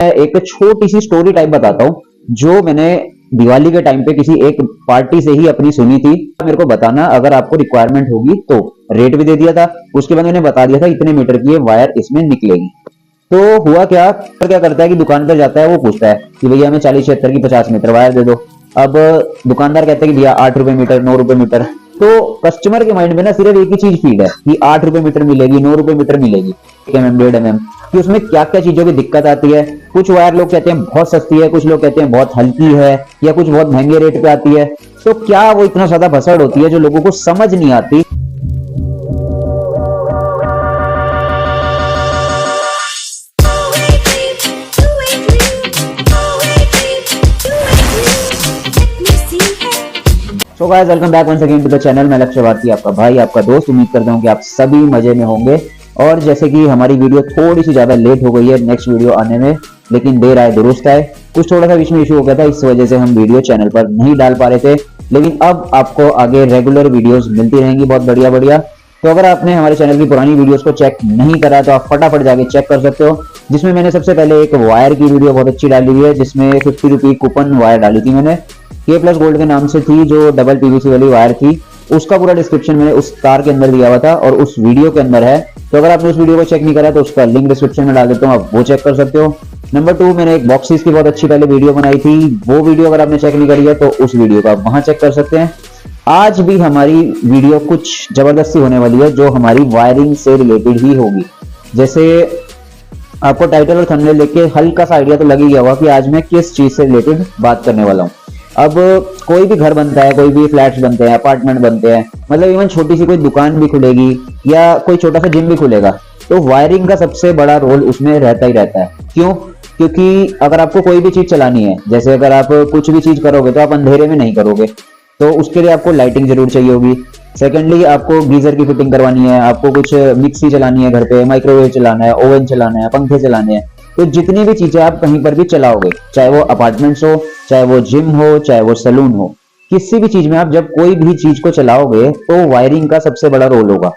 एक छोटी सी story type बताता हूँ जो मैंने दिवाली के टाइम पे किसी एक पार्टी से ही अपनी सुनी थी। मेरे को बताना अगर आपको रिक्वायरमेंट होगी तो। रेट भी दे दिया था, उसके बाद मैंने बता दिया था इतने मीटर की ये वायर इसमें निकलेगी। तो हुआ क्या करता है कि दुकान पर जाता है, वो पूछता है कि भैया हमें 40-76 की 50 मीटर वायर दे दो। अब दुकानदार कहता है कि भैया 8 रुपए मीटर, 9 रुपए मीटर। तो कस्टमर के माइंड में ना सिर्फ एक ही चीज फीड है कि 8 रुपए मीटर मिलेगी, 9 रुपए मीटर मिलेगी, 1 mm 1.5 mm, कि उसमें क्या क्या चीजों की दिक्कत आती है। कुछ वायर लोग कहते हैं बहुत सस्ती है, कुछ लोग कहते हैं बहुत हल्की है, या कुछ बहुत महंगे रेट पे आती है। तो क्या वो इतना ज्यादा भसड़ होती है जो लोगों को समझ नहीं आती। So guys, welcome back once again to the channel. मैं लक्ष्य भारती, आपका भाई, आपका दोस्त। उम्मीद करता हूँ कि आप सभी मजे में होंगे। और जैसे कि हमारी वीडियो थोड़ी सी ज्यादा लेट हो गई है नेक्स्ट वीडियो आने में, लेकिन देर आए दुरुस्त आए। कुछ थोड़ा सा बीच में इशू हो गया था, इस वजह से हम वीडियो चैनल पर नहीं डाल पा रहे थे। लेकिन अब आपको आगे रेगुलर वीडियोस मिलती रहेंगी, बहुत बढ़िया बढ़िया। तो अगर आपने हमारे चैनल की पुरानी वीडियोस को चेक नहीं करा तो आप फटाफट जाके चेक कर सकते हो, जिसमें मैंने सबसे पहले एक वायर की वीडियो बहुत अच्छी डाली हुई है, जिसमें 50 रुपी कूपन वायर डाली थी मैंने, K+ गोल्ड के नाम से थी, जो डबल PVC वाली वायर थी। उसका पूरा डिस्क्रिप्शन मैंने उस तार के अंदर दिया हुआ था और उस वीडियो के अंदर है। तो अगर आपने उस वीडियो को चेक नहीं करा तो उसका लिंक डिस्क्रिप्शन में डाल देता हूँ, आप वो चेक कर सकते हो। नंबर 2, मैंने एक बॉक्सेस की बहुत अच्छी पहले वीडियो बनाई थी, वो वीडियो अगर आपने चेक नहीं करी है तो उस वीडियो को आप वहां चेक कर सकते हैं। आज भी हमारी वीडियो कुछ जबरदस्ती होने वाली है, जो हमारी वायरिंग से रिलेटेड ही होगी। जैसे आपको टाइटल और थंबनेल देख के हल्का सा आइडिया तो लग ही गया होगा कि आज मैं किस चीज से रिलेटेड बात करने वाला हूँ। अब कोई भी घर बनता है, कोई भी फ्लैट्स बनते हैं, अपार्टमेंट बनते हैं, मतलब इवन छोटी सी कोई दुकान भी खुलेगी या कोई छोटा सा जिम भी खुलेगा, तो वायरिंग का सबसे बड़ा रोल उसमें रहता ही रहता है। क्यों? क्योंकि अगर आपको कोई भी चीज चलानी है, जैसे अगर आप कुछ भी चीज करोगे तो आप अंधेरे में नहीं करोगे, तो उसके लिए आपको लाइटिंग जरूर चाहिए होगी। सेकेंडली, आपको गीजर की फिटिंग करवानी है, आपको कुछ मिक्सी चलानी है घर पे, माइक्रोवेव चलाना है, ओवन चलाना है, पंखे चलाने हैं। तो जितनी भी चीजें आप कहीं पर भी चलाओगे, चाहे वो अपार्टमेंट्स हो, चाहे वो जिम हो, चाहे वो सैलून हो, किसी भी चीज में आप जब कोई भी चीज को चलाओगे तो वायरिंग का सबसे बड़ा रोल होगा।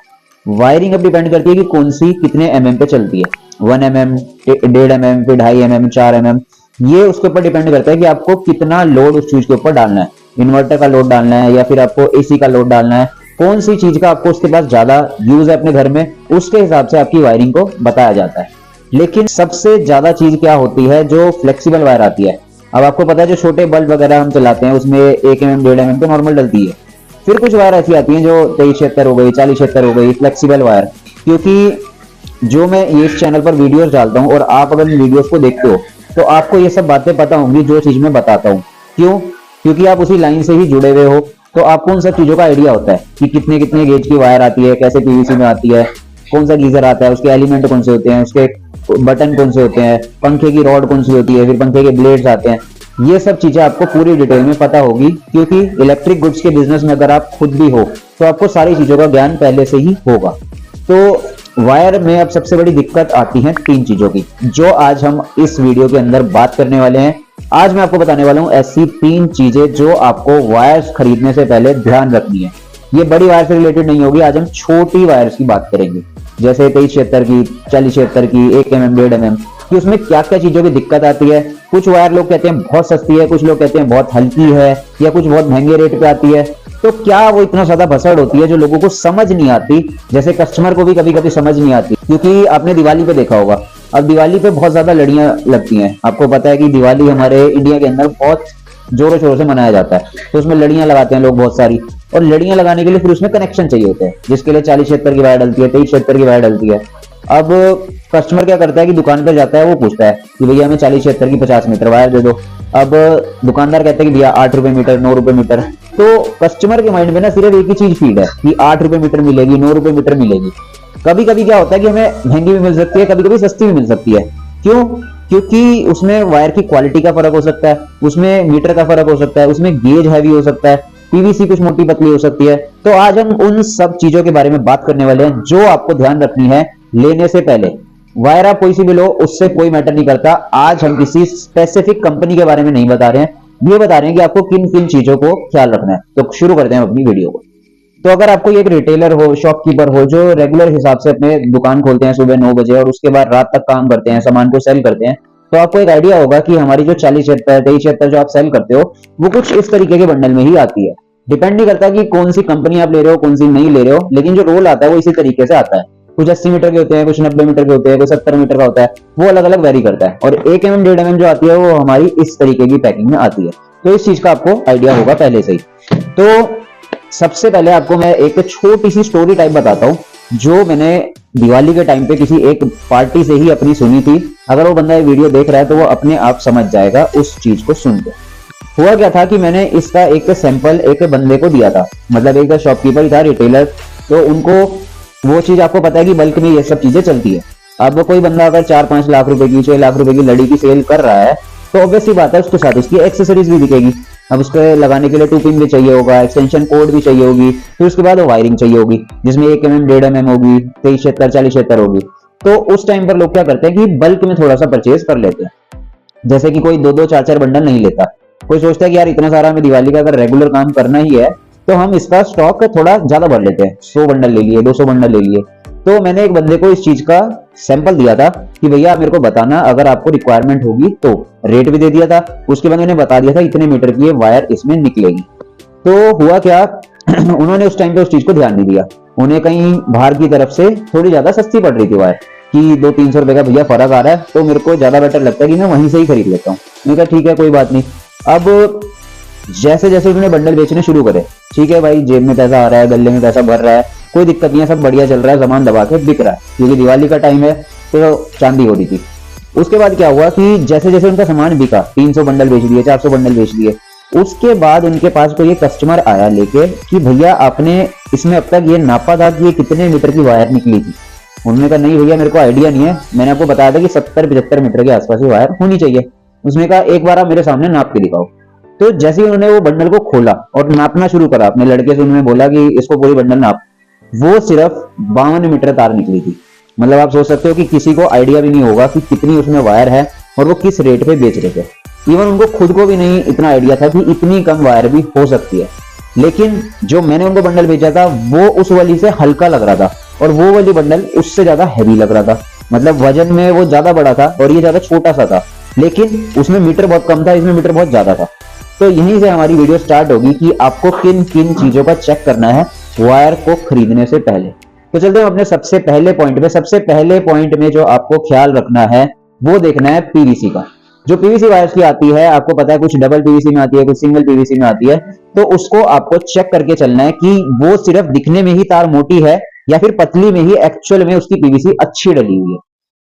वायरिंग अब डिपेंड करती है कि कौन सी कितने mm पे चलती है, 1 mm, 1.5 mm, फिर 2.5 mm, 4 mm। ये उसके ऊपर डिपेंड करता है कि आपको कितना लोड उस चीज के ऊपर डालना है। इन्वर्टर का लोड डालना है या फिर आपको AC का लोड डालना है, कौन सी चीज का आपको उसके पास ज्यादा यूज है अपने घर में, उसके हिसाब से आपकी वायरिंग को बताया जाता है। लेकिन सबसे ज्यादा चीज क्या होती है, जो फ्लेक्सिबल वायर आती है। अब आपको पता है जो छोटे बल्ब वगैरह हम चलाते हैं उसमें 1 mm 1.5 mm तो नॉर्मल डलती है। फिर कुछ वायर ऐसी आती हैं जो 2376 हो गई, 4076 हो गई, फ्लेक्सिबल वायर। क्योंकि जो मैं इस चैनल पर वीडियोस डालता हूँ और आप अगर वीडियोस को देखते हो तो आपको ये सब बातें पता होंगी जो चीज मैं बताता हूँ। क्यों? क्योंकि आप उसी लाइन से ही जुड़े हुए हो, तो आपको उन सब चीजों का आइडिया होता है कि कितने कितने गेज की वायर आती है, कैसे PVC में आती है, कौन सा गीजर आता है, उसके एलिमेंट कौन से होते हैं, उसके बटन कौन से होते हैं, पंखे की रॉड कौन सी होती है, फिर पंखे के ब्लेड्स आते हैं। ये सब चीजें आपको पूरी डिटेल में पता होगी, क्योंकि इलेक्ट्रिक गुड्स के बिजनेस में अगर आप खुद भी हो तो आपको सारी चीजों का ज्ञान पहले से ही होगा। तो वायर में अब सबसे बड़ी दिक्कत आती है 3 चीजों की, जो आज हम इस वीडियो के अंदर बात करने वाले हैं। आज मैं आपको बताने वाला हूं ऐसी 3 चीजें जो आपको वायर्स खरीदने से पहले ध्यान रखनी है। ये बड़ी वायर से रिलेटेड नहीं होगी, आज हम छोटी वायर्स की बात करेंगे, जैसे 2376 की, 4076 की, 1 mm 1.5 mm, कि उसमें क्या क्या चीजों की दिक्कत आती है। कुछ वायर लोग कहते हैं बहुत सस्ती है, कुछ लोग कहते हैं बहुत हल्की है, या कुछ बहुत महंगे रेट पे आती है। तो क्या वो इतना ज्यादा भसड़ होती है जो लोगों को समझ नहीं आती, जैसे कस्टमर को भी कभी कभी समझ नहीं आती। क्योंकि आपने दिवाली पे देखा होगा, अब दिवाली पे बहुत ज्यादा लड़ियां लगती हैं। आपको पता है कि दिवाली हमारे इंडिया के अंदर बहुत जोरों शोरों से मनाया जाता है, तो उसमें लड़ियां लगाते हैं लोग बहुत सारी, और लड़ियां लगाने के लिए फिर उसमें कनेक्शन चाहिए होते हैं, जिसके लिए 4076 की वायर डलती है, 2376 की वायर डलती है। अब कस्टमर क्या करता है कि दुकान पर जाता है, वो पूछता है कि भैया हमें 4076 की 50 मीटर वायर दे दो। अब दुकानदार कहता है कि भैया 8 रुपए मीटर, 9 रुपए मीटर। तो कस्टमर के माइंड में ना सिर्फ एक ही चीज फीड है कि 8 रुपए मीटर मिलेगी, 9 रुपए मीटर मिलेगी। कभी कभी क्या होता है कि हमें महंगी भी मिल सकती है, कभी कभी सस्ती भी मिल सकती है। क्यों? क्योंकि उसमें वायर की क्वालिटी का फर्क हो सकता है, उसमें मीटर का फर्क हो सकता है, उसमें गेज हैवी हो सकता है, PVC कुछ मोटी पतली हो सकती है। तो आज हम उन सब चीजों के बारे में बात करने वाले हैं जो आपको ध्यान रखनी है लेने से पहले। वायर आप कोई सी भी लो, उससे कोई मैटर नहीं करता। आज हम किसी स्पेसिफिक कंपनी के बारे में नहीं बता रहे हैं, ये बता रहे हैं कि आपको किन किन चीजों को ख्याल रखना है। तो शुरू करते हैं अपनी वीडियो को। तो अगर आपको एक रिटेलर हो, शॉपकीपर हो, जो रेगुलर हिसाब से अपने दुकान खोलते हैं सुबह 9 बजे और उसके बाद रात तक काम करते हैं, सामान को सेल करते हैं, तो आपको एक आइडिया होगा कि हमारी जो 4076, 2376 जो आप सेल करते हो वो कुछ इस तरीके के बंडल में ही आती है। डिपेंड नहीं करता कि कौन सी कंपनी आप ले रहे हो, कौन सी नहीं ले रहे हो, लेकिन जो रोल आता है वो इसी तरीके से आता है। कुछ 80 मीटर के होते हैं, कुछ 90 मीटर के होते हैं, कुछ 70 मीटर का होता है, वो अलग अलग वेरी करता है। और 1 mm 1.5 mm जो आती है वो हमारी इस तरीके की पैकिंग में आती है। तो इस चीज का आपको आइडिया होगा पहले से ही। तो सबसे पहले आपको मैं एक छोटी सी स्टोरी टाइप बताता हूँ जो मैंने दिवाली के टाइम पे किसी एक पार्टी से ही अपनी सुनी थी। अगर वो बंदा ये वीडियो देख रहा है तो वो अपने आप समझ जाएगा उस चीज को सुन के। हुआ क्या था कि मैंने इसका एक सैंपल एक बंदे को दिया था, मतलब एक शॉपकीपर था, रिटेलर। तो उनको वो चीज आपको पता है कि बल्क में ये सब चीजें चलती है। अब कोई बंदा अगर 4-5 लाख रुपए की, 6 लाख रुपए की लड़ी की सेल कर रहा है तो ऑब्वियसली बात है उसके साथ उसकी एक्सेसरीज भी दिखेगी। अब उसको लगाने के लिए टूपिंग भी चाहिए होगा, एक्सटेंशन कोड भी चाहिए होगी, फिर उसके बाद वायरिंग चाहिए होगी जिसमें 1 mm 1.5 mm होगी, 2376, 4076 होगी। तो उस टाइम पर लोग क्या करते हैं कि बल्क में थोड़ा सा परचेज कर लेते हैं। जैसे कि कोई 2-2, 4-4 बंडल नहीं लेता। कोई सोचता है कि यार इतना सारा हमें दिवाली का अगर रेगुलर काम करना ही है तो हम इसका स्टॉक थोड़ा ज्यादा भर लेते हैं, 100 बंडल ले लिए, 200 बंडल ले लिए। तो मैंने एक बंदे को इस चीज का सैंपल दिया था कि भैया मेरे को बताना अगर आपको रिक्वायरमेंट होगी तो। रेट भी दे दिया था। उसके बाद मैंने बता दिया था इतने मीटर की वायर इसमें निकलेगी। तो हुआ क्या उन्होंने उस टाइम पे उस चीज को ध्यान नहीं दिया। उन्हें कहीं बाहर की तरफ से थोड़ी ज्यादा सस्ती पड़ रही थी वायर कि 200-300 रुपए का भैया फर्क आ रहा है, तो मेरे को ज्यादा बेटर लगता है कि मैं वहीं से ही खरीद लेता हूँ। मैंने कहा ठीक है कोई बात नहीं। अब जैसे जैसे उन्होंने बंडल बेचने शुरू करे, ठीक है भाई जेब में पैसा आ रहा है, गले में पैसा भर रहा है, कोई दिक्कत नहीं है, सब बढ़िया चल रहा है, सामान दबा के बिक रहा है क्योंकि दिवाली का टाइम है तो चांदी हो रही थी। उसके बाद क्या हुआ कि जैसे जैसे उनका सामान बिका, 300 बंडल बेच दिए, 400 बंडल बेच दिए, उसके बाद उनके पास कोई एक कस्टमर आया लेके कि भैया आपने इसमें अब तक ये नापा था कि ये कितने मीटर की वायर निकली थी। उन्होंने कहा नहीं भैया मेरे को आइडिया नहीं है, मैंने आपको बताया था कि 70-75 मीटर के आसपास ही वायर होनी चाहिए। उसने कहा एक बार आप मेरे सामने नाप के दिखाओ। तो जैसे ही उन्होंने वो बंडल को खोला और नापना शुरू करा, अपने लड़के से उन्होंने बोला कि इसको पूरी बंडल नाप, वो सिर्फ 52 मीटर तार निकली थी। मतलब आप सोच सकते हो कि किसी को आइडिया भी नहीं होगा कि कितनी उसमें वायर है और वो किस रेट पे बेच रहे थे। इवन उनको खुद को भी नहीं इतना आइडिया था कि इतनी कम वायर भी हो सकती है। लेकिन जो मैंने उनको बंडल भेजा था वो उस वाली से हल्का लग रहा था और वो वाली बंडल उससे ज्यादा हैवी लग रहा था। मतलब वजन में वो ज्यादा बड़ा था और ये ज्यादा छोटा सा था, लेकिन उसमें मीटर बहुत कम था, इसमें मीटर बहुत ज्यादा था। तो यहीं से हमारी वीडियो स्टार्ट होगी कि आपको किन किन चीजों का चेक करना है वायर को खरीदने से पहले। तो चलते हैं अपने सबसे पहले पॉइंट पे। सबसे पहले पॉइंट में जो आपको ख्याल रखना है वो देखना है पीवीसी का। जो पीवीसी वायर्स की आती है, आपको पता है कुछ डबल पीवीसी में आती है, कुछ सिंगल पीवीसी में आती है। तो उसको आपको चेक करके चलना है कि वो सिर्फ दिखने में ही तार मोटी है या फिर पतली में ही एक्चुअल में उसकी पीवीसी अच्छी डली हुई है।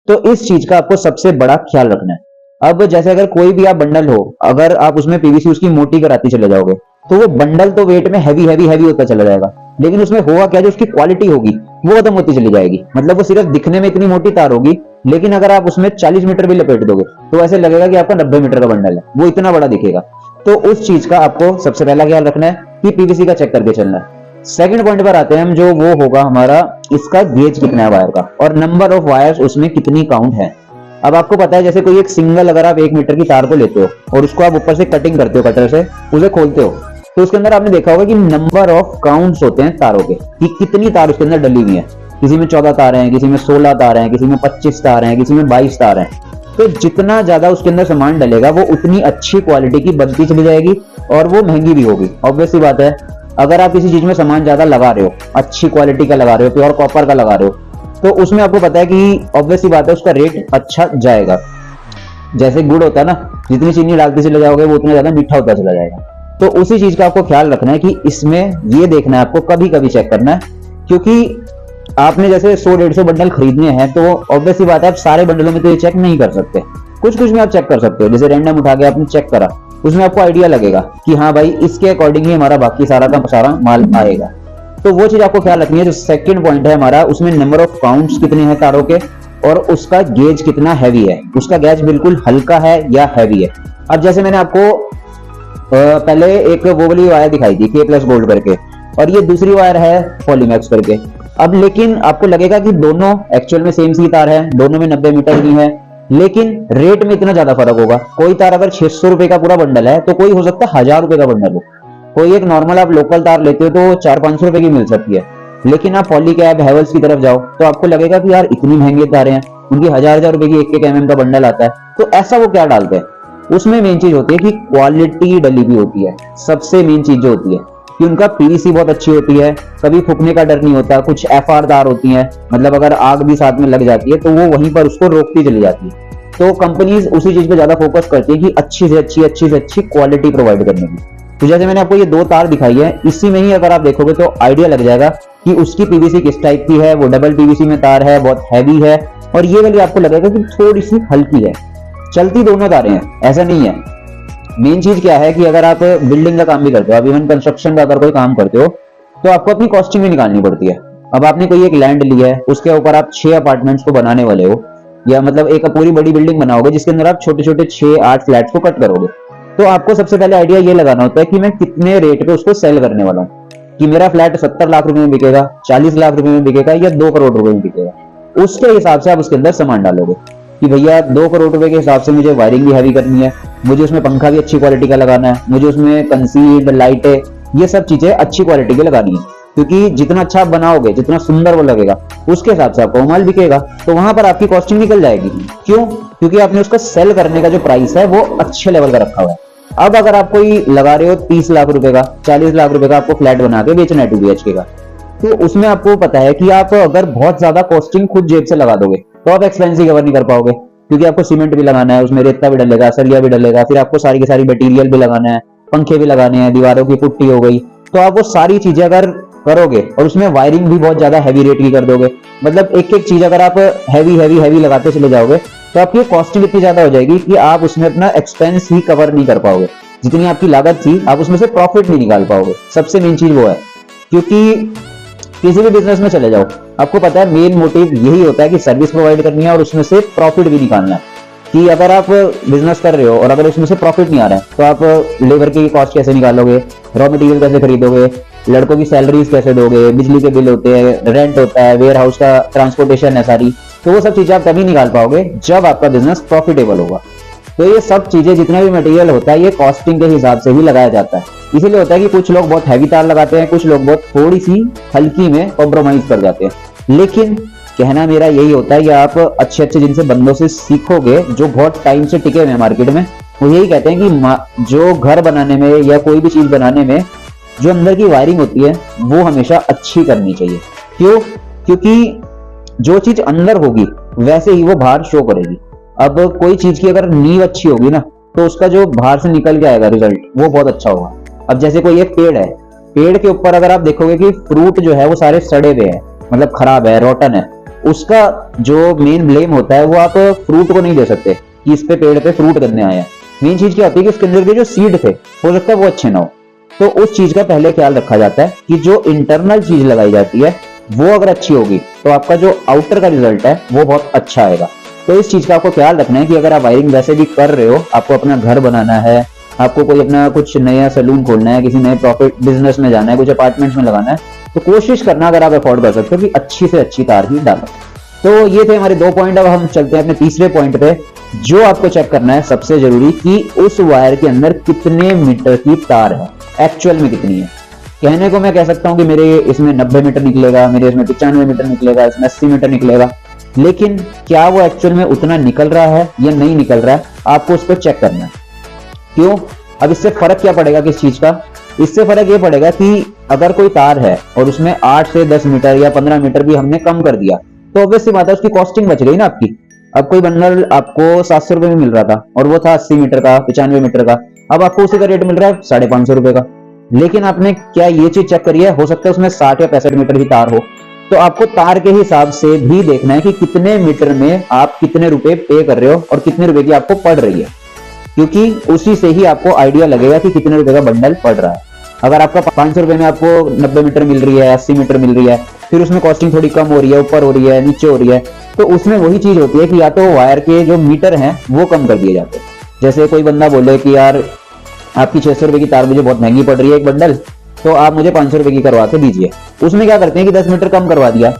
तो इस चीज का आपको सबसे बड़ा ख्याल रखना है। अब जैसे अगर कोई भी आप बंडल हो, अगर आप उसमें पीवीसी उसकी मोटी कराती चले जाओगे तो वो बंडल तो वेट में हैवी हैवी हैवी होता चला जाएगा, लेकिन उसमें होगा क्या, जो उसकी क्वालिटी होगी वो खत्म होती चली जाएगी। मतलब वो सिर्फ दिखने में इतनी मोटी तार होगी, लेकिन अगर आप उसमें 40 मीटर भी लपेट दोगे तो ऐसे लगेगा कि आपका 90 मीटर का बंडल है, वो इतना बड़ा दिखेगा। तो उस चीज का आपको सबसे पहला ख्याल रखना है कि पीवीसी का चेक करके चलना है। सेकंड पॉइंट पर आते हैं हम, जो वो होगा हमारा इसका गेज कितना है वायर का और नंबर ऑफ वायर्स उसमें कितनी काउंट है। अब आपको पता है जैसे कोई एक सिंगल अगर आप 1 मीटर की तार को लेते हो और उसको आप ऊपर से कटिंग करते हो, कटर से उसे खोलते हो, तो उसके अंदर आपने देखा होगा कि नंबर ऑफ काउंट्स होते हैं तारों के कि कितनी तार उसके अंदर डली हुई है। किसी में 14 तार हैं, किसी में 16 तार हैं, किसी में 25 तार हैं, किसी में 22 तार हैं। तो जितना ज्यादा उसके अंदर सामान डलेगा वो उतनी अच्छी क्वालिटी की बनती चली जाएगी और वो महंगी भी होगी। ऑब्वियसली बात है, अगर आप किसी चीज में सामान ज्यादा लगा रहे हो, अच्छी क्वालिटी का लगा रहे हो, प्योर कॉपर का लगा रहे हो, तो उसमें आपको पता है कि ऑब्वियसली बात है उसका रेट अच्छा जाएगा। जैसे गुड़ होता है ना, जितनी चीनी डालते चले जाओगे वो उतना ज्यादा मीठा होता चला जाएगा। तो उसी चीज का आपको ख्याल रखना है कि इसमें ये देखना है आपको, कभी कभी चेक करना है, क्योंकि आपने जैसे 100-150 बंडल खरीदने हैं तो ऑब्वियसली बात है आप सारे बंडलों में तो ये चेक नहीं कर सकते। कुछ कुछ में आप चेक कर सकते हो, जैसे रैंडम उठा के आपने चेक करा, उसमें आपको आइडिया लगेगा कि हाँ भाई इसके अकॉर्डिंग ही हमारा बाकी सारा का सारा माल आएगा। तो वो चीज आपको ख्याल रखनी है। जो सेकंड पॉइंट है हमारा, उसमें नंबर ऑफ काउंट्स कितने हैं तारों के और उसका गेज कितना हैवी है, उसका गेज बिल्कुल हल्का है या हैवी है। अब जैसे मैंने आपको पहले एक वो वाली वायर दिखाई थी K+ गोल्ड करके, और ये दूसरी वायर है पॉलीमैक्स करके। अब लेकिन आपको लगेगा कि दोनों एक्चुअल में सेम सी तार है, दोनों में 90 मीटर की है, लेकिन रेट में इतना ज्यादा फर्क होगा। कोई तार अगर 600 रुपए का पूरा बंडल है तो कोई हो सकता है 1000 रुपए का बंडल हो। कोई एक नॉर्मल आप लोकल तार लेते हो तो 400-500 रुपए की मिल सकती है, लेकिन आप पॉलीकैब हैवेल्स की तरफ जाओ तो आपको लगेगा कि यार इतनी महंगी तारें हैं, उनकी 1000 रुपए की 1-1 mm का बंडल आता है। तो ऐसा वो क्या डालते हैं, उसमें मेन चीज होती है कि क्वालिटी डली हुई होती है। सबसे मेन चीज जो होती है कि उनका पीवीसी बहुत अच्छी होती है, कभी फूकने का डर नहीं होता, कुछ एफआर तार होती है, मतलब अगर आग भी साथ में लग जाती है तो वो वहीं पर उसको रोकती चली जाती है। तो कंपनीज उसी चीज पे ज्यादा फोकस करती है कि अच्छी से अच्छी क्वालिटी प्रोवाइड करने की। तो जैसे मैंने आपको ये 2 तार दिखाई है, इसी में ही अगर आप देखोगे तो आइडिया लग जाएगा कि उसकी पीवीसी किस टाइप की है। वो डबल पीवीसी में तार है, बहुत हैवी है, और ये वाली आपको लगेगा कि थोड़ी सी हल्की है। चलती दोनों तारें हैं, ऐसा नहीं है। मेन चीज क्या है कि अगर आप बिल्डिंग का काम भी करते हो, आप इवन कंस्ट्रक्शन का अगर कोई काम करते हो, तो आपको अपनी कॉस्टिंग भी निकालनी पड़ती है। अब आपने कोई एक लैंड ली है, उसके ऊपर आप 6 अपार्टमेंट्स को बनाने वाले हो, या मतलब एक पूरी बड़ी बिल्डिंग बनाओगे जिसके अंदर आप छोटे छोटे 6-8 फ्लैट्स को कट करोगे। तो आपको सबसे पहले आइडिया ये लगाना होता है कि मैं कितने रेट पे उसको सेल करने वाला हूँ, कि मेरा फ्लैट 70 लाख रुपए में बिकेगा, 40 लाख रुपए में बिकेगा, या 2 करोड़ रुपए में बिकेगा। उसके हिसाब से आप उसके अंदर सामान डालोगे कि भैया 2 करोड़ रुपए के हिसाब से मुझे वायरिंग भी हैवी करनी है, मुझे उसमें पंखा भी अच्छी क्वालिटी का लगाना है, मुझे उसमें कंसील्ड लाइटें, ये सब चीजें अच्छी क्वालिटी की लगानी है। क्योंकि जितना अच्छा आप बनाओगे, जितना सुंदर वो लगेगा, उसके हिसाब से आपको माल बिकेगा। तो वहां पर आपकी कॉस्टिंग निकल जाएगी। क्यों? क्योंकि आपने उसका सेल करने का जो प्राइस है वो अच्छे लेवल का रखा हुआ है। अब अगर आप कोई लगा रहे हो 30 लाख रुपए का, 40 लाख रुपए का आपको फ्लैट बना के बेचना है 2 BHK का, तो उसमें आपको पता है कि आप अगर बहुत ज्यादा कॉस्टिंग खुद जेब से लगा दोगे तो आप एक्सपेंस ही कवर नहीं कर पाओगे। क्योंकि आपको सीमेंट भी लगाना है, उसमें रेता भी डलेगा, सरिया भी डलेगा, फिर आपको सारी की सारी मटेरियल भी लगाना है, पंखे भी लगाने हैं, दीवारों की पुट्टी हो गई। तो आप वो सारी चीजें अगर करोगे और उसमें वायरिंग भी बहुत ज्यादा हैवी रेट की कर दोगे, मतलब एक एक चीज अगर आप हैवी लगाते चले जाओगे, तो आपकी कॉस्टिंग इतनी ज्यादा हो जाएगी कि आप उसमें अपना एक्सपेंस ही कवर नहीं कर पाओगे। जितनी आपकी लागत थी आप उसमें से प्रॉफिट नहीं निकाल पाओगे। सबसे मेन चीज वो है। क्योंकि किसी भी बिजनेस में चले जाओ, आपको पता है मेन मोटिव यही होता है कि सर्विस प्रोवाइड करनी है और उसमें से प्रॉफिट भी निकालना है। कि अगर आप बिजनेस कर रहे हो और अगर उसमें से प्रॉफिट नहीं आ रहा है, तो आप लेबर की कॉस्ट कैसे निकालोगे, रॉ मटेरियल कैसे खरीदोगे, लड़कों की सैलरीज कैसे दोगे, बिजली के बिल होते हैं, रेंट होता है, वेयर हाउस का ट्रांसपोर्टेशन है सारी। तो वो सब चीजें आप तभी निकाल पाओगे जब आपका बिजनेस प्रॉफिटेबल होगा। तो ये सब चीजें, जितना भी मटेरियल होता है, ये कॉस्टिंग के हिसाब से ही लगाया जाता है। इसीलिए होता है कि कुछ लोग बहुत हैवी तार लगाते हैं, कुछ लोग बहुत थोड़ी सी हल्की में कॉम्प्रोमाइज कर जाते हैं। लेकिन कहना मेरा यही होता है कि आप अच्छे जिनसे बंदों से सीखोगे, जो बहुत टाइम से टिके हुए हैं मार्केट में, वो यही कहते हैं कि जो घर बनाने में या कोई भी चीज बनाने में जो अंदर की वायरिंग होती है वो हमेशा अच्छी करनी चाहिए। क्यों? क्योंकि जो चीज अंदर होगी वैसे ही वो बाहर शो करेगी। अब कोई चीज की अगर नींव अच्छी होगी ना, तो उसका जो बाहर से निकल के आएगा रिजल्ट वो बहुत अच्छा होगा। अब जैसे कोई एक पेड़ है, पेड़ के ऊपर अगर आप देखोगे कि फ्रूट जो है वो सारे सड़े हुए हैं, मतलब खराब है, रोटन है, उसका जो मेन ब्लेम होता है वो आप फ्रूट को नहीं दे सकते कि इस पे पेड़ पे फ्रूट करने आया। मेन चीज क्या होती है कि इसके अंदर के जो सीड थे हो सकता है वो अच्छे ना हो। तो उस चीज का पहले ख्याल रखा जाता है कि जो इंटरनल चीज लगाई जाती है वो अगर अच्छी होगी तो आपका जो आउटर का रिजल्ट है वो बहुत अच्छा आएगा। तो इस चीज का आपको ख्याल रखना है कि अगर आप वायरिंग वैसे भी कर रहे हो, आपको अपना घर बनाना है, आपको कोई अपना कुछ नया सैलून खोलना है, किसी नए प्रॉफिट बिजनेस में जाना है, कुछ अपार्टमेंट्स में लगाना है, तो कोशिश करना अगर आप अफोर्ड कर सकते हो कि अच्छी से अच्छी तार ही डालो। तो ये थे हमारे 2 पॉइंट। अब हम चलते हैं अपने तीसरे पॉइंट पे, जो आपको चेक करना है सबसे जरूरी कि उस वायर के अंदर कितने मीटर की तार है, एक्चुअल में कितनी है। कहने को मैं कह सकता हूं कि मेरे इसमें 90 मीटर निकलेगा, मेरे इसमें 95 मीटर निकलेगा, इसमें 80 मीटर निकलेगा, लेकिन क्या वो एक्चुअल में उतना निकल रहा है या नहीं निकल रहा है, आपको उसको चेक करना है। क्यों? अब इससे फर्क क्या पड़ेगा किस चीज का? इससे फर्क ये पड़ेगा कि अगर कोई तार है और उसमें 8 से 10 मीटर या 15 मीटर भी हमने कम कर दिया, तो ऑब्वियसली बात है उसकी कॉस्टिंग बच गई ना आपकी। अब कोई बंडल आपको 700 रुपए में मिल रहा था और वो था 80 मीटर का, 95 मीटर का, अब आपको उसी का रेट मिल रहा है 550 रुपए का। लेकिन आपने क्या ये चीज चेक करी है, हो सकता है उसमें 60 या 65 मीटर की तार हो, तो आपको तार के हिसाब से भी देखना है कि कितने मीटर में आप कितने रुपए पे कर रहे हो और कितने रुपए की आपको पड़ रही है, क्योंकि उसी से ही आपको आइडिया लगेगा कि कितने रुपए का बंडल पड़ रहा है। अगर आपका 500 रुपए में आपको 90 मीटर मिल रही है, 80 मीटर मिल रही है, फिर उसमें कॉस्टिंग थोड़ी कम हो रही है, ऊपर हो रही है, नीचे हो रही है, तो उसमें वही चीज होती है कि या तो वायर के जो मीटर हैं वो कम कर दिए जाते हैं। जैसे कोई बंदा बोले कि यार आपकी 600 रुपए की तार मुझे बहुत महंगी पड़ रही है एक बंडल, तो आप मुझे 500 रुपए की करवा के दीजिए। उसमें क्या करते हैं कि 10 मीटर कम करवा दिया,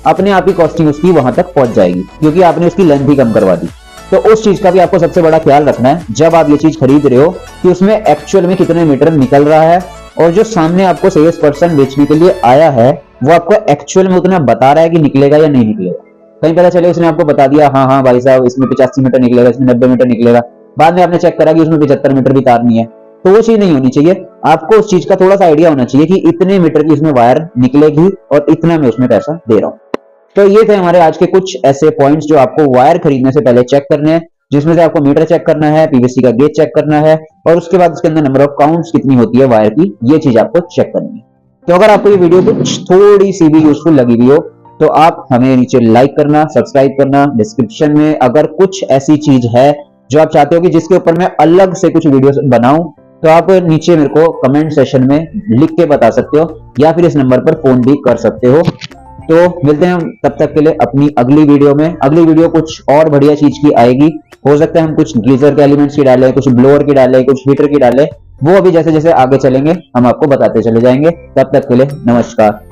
अपने आप ही कॉस्टिंग उसकी वहां तक पहुंच जाएगी, क्योंकि आपने उसकी लेंथ ही कम करवा दी। तो उस चीज का भी आपको सबसे बड़ा ख्याल रखना है जब आप ये चीज खरीद रहे हो कि उसमें एक्चुअल में कितने मीटर निकल रहा है, और जो सामने आपको सेल्स पर्सन बेचने के लिए आया है वो आपको एक्चुअल में उतना बता रहा है कि निकलेगा या नहीं निकलेगा। कहीं पता चले उसने आपको बता दिया हाँ हाँ भाई साहब इसमें 85 मीटर निकलेगा, इसमें 90 मीटर निकलेगा, बाद में आपने चेक करा कि उसमें 75 मीटर भी तार नहीं है, तो वो चीज नहीं होनी चाहिए। आपको उस चीज का थोड़ा सा आइडिया होना चाहिए कि इतने मीटर की इसमें वायर निकलेगी और इतना मैं उसमें पैसा दे रहा हूँ। तो ये थे हमारे आज के कुछ ऐसे पॉइंट्स जो आपको वायर खरीदने से पहले चेक करने हैं, जिसमें से आपको मीटर चेक करना है, पीवीसी का गेज चेक करना है, और उसके बाद उसके अंदर नंबर ऑफ काउंट्स कितनी होती है वायर की, ये चीज आपको चेक करनी है। तो अगर आपको ये वीडियो कुछ थोड़ी सी भी यूजफुल लगी हुई हो तो आप हमें नीचे लाइक करना, सब्सक्राइब करना, डिस्क्रिप्शन में अगर कुछ ऐसी चीज है जो आप चाहते हो कि जिसके ऊपर मैं अलग से कुछ वीडियो बनाऊं, तो आप नीचे मेरे को कमेंट सेशन में लिख के बता सकते हो, या फिर इस नंबर पर फोन भी कर सकते हो। तो मिलते हैं हम तब तक के लिए अपनी अगली वीडियो में। अगली वीडियो कुछ और बढ़िया चीज की आएगी, हो सकता है हम कुछ गीजर के एलिमेंट्स की डालें, कुछ ब्लोअर की डालें, कुछ हीटर की डालें, वो अभी जैसे जैसे आगे चलेंगे हम आपको बताते चले जाएंगे। तब तक के लिए नमस्कार।